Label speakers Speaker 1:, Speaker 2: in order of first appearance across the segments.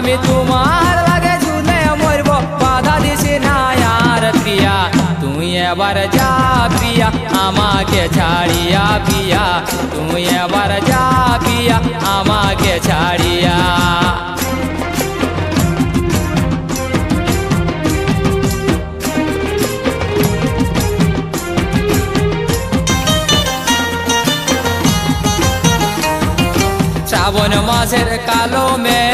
Speaker 1: আমি তোমার লাগে ঝুলে মরব বাধা দিছি না আর প্রিয়া তুই এবার যা প্রিয়া আমাকে ছাড়িয়া প্রিয়া তুই এবার যা প্রিয়া আমাকে ছাড়িয়া শ্রাবণ মাসের কালো মেঘ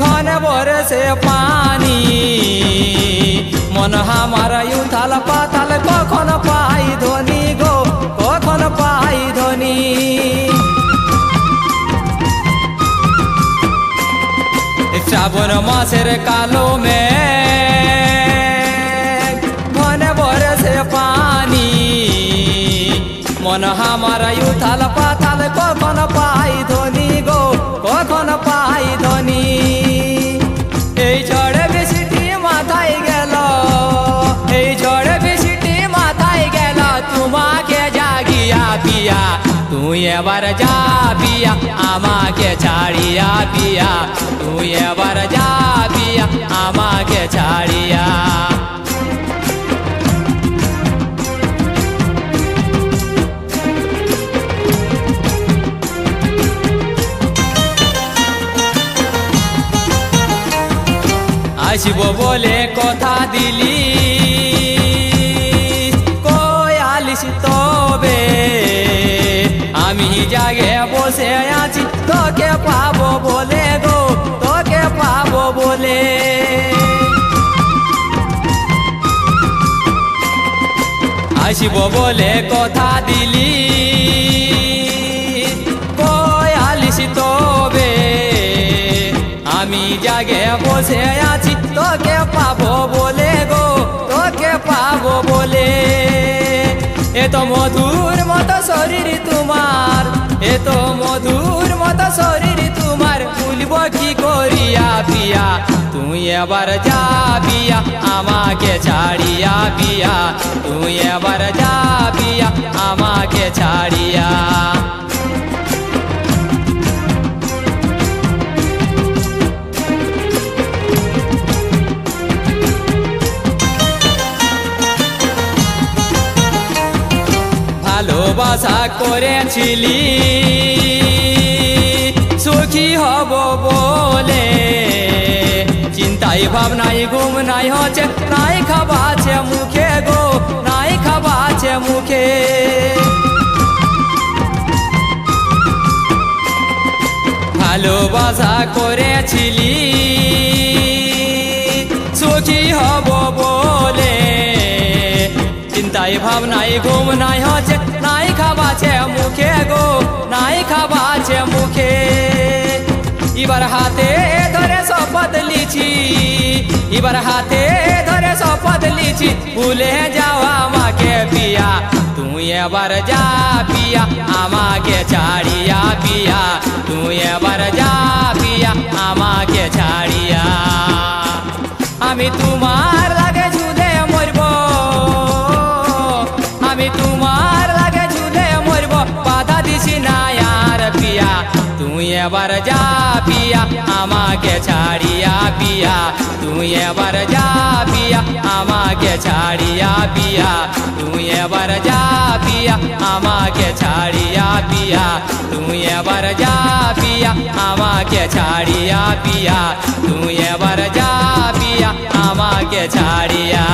Speaker 1: ঘন বরসে পানি মন আমার উথাল পাতাল কখন পাই ধ্বনি গো কখন পাই ধ্বনি শ্রাবণ মাসের কালো মেঘ ঘন বরসে পানি মন আমার উথাল পাতাল কখন পাই ধ্বনি গো কখন পাই ধ্বনি এই ঝড়ে বৃষ্টি মাথায় গেল এই ঝড়ে বৃষ্টি মাথায় গেল তোমাকে জাগিয়া পিয়া তুই এবার যা পিয়া আমাকে ছাড়িয়া পিয়া তুই এবার যা পিয়া আমাকে ছাড়িয়া আসিব বলে কথা দিলি কই আলিস তবে আমি জাগে বসে আছি তোকে পাবো বলে গো তোকে পাবো বলে আসিব বলে কথা দিলি কই আলিস তবে আমি জাগে বসে আছি তোকে পাবো বলে গো তোকে পাবো বলে এ তো মধুর মতো শরীর তোমার এ তো মধুর মতো শরীর তোমার ভুলব কি করিয়া পিয়া তুই এবার যা পিয়া আমাকে ছাড়িয়া পিয়া তুই এবার যা পিয়া আমাকে ছাড়িয়া ভালোবাসা করেছিলি সুখী হব বলে চিন্তাই ভাবনাই ঘুম নাই হচ্ছে নাই খাবাছে মুখে গো নাই খাবাছে মুখে ভালোবাসা করেছিলি সুখী হব বলে চিন্তাই ভাবনাই ঘুম নাই হচ্ছে নাই খাবাছে মুখে গো নাই খাবাছে মুখে এবার হাতে ধরে শপথ লিছি এবার হাতে ধরে শপথ লিছি ভুলে যাও আমাকে পিয়া তুই এবার যা পিয়া আমাকে ছাড়িয়া পিয়া তুই এবার যা পিয়া আমাকে ছাড়িয়া আমি তোমার লাগে ঝুলে মরব আমি তোমার লাগে ঝুলে মরব বাধা দিছি না আর পিয়া তুই এবার যা পিয়া আমাকে ছাড়িয়া পিয়া তুই এবার যা পিয়া আমাকে ছাড়িয়া পিয়া তুই এবার যা পিয়া আমাকে ছাড়িয়া পিয়া তুই এবার যা পিয়া আমাকে ছাড়িয়া পিয়া তুই এবার যা পিয়া আমাকে ছাড়িয়া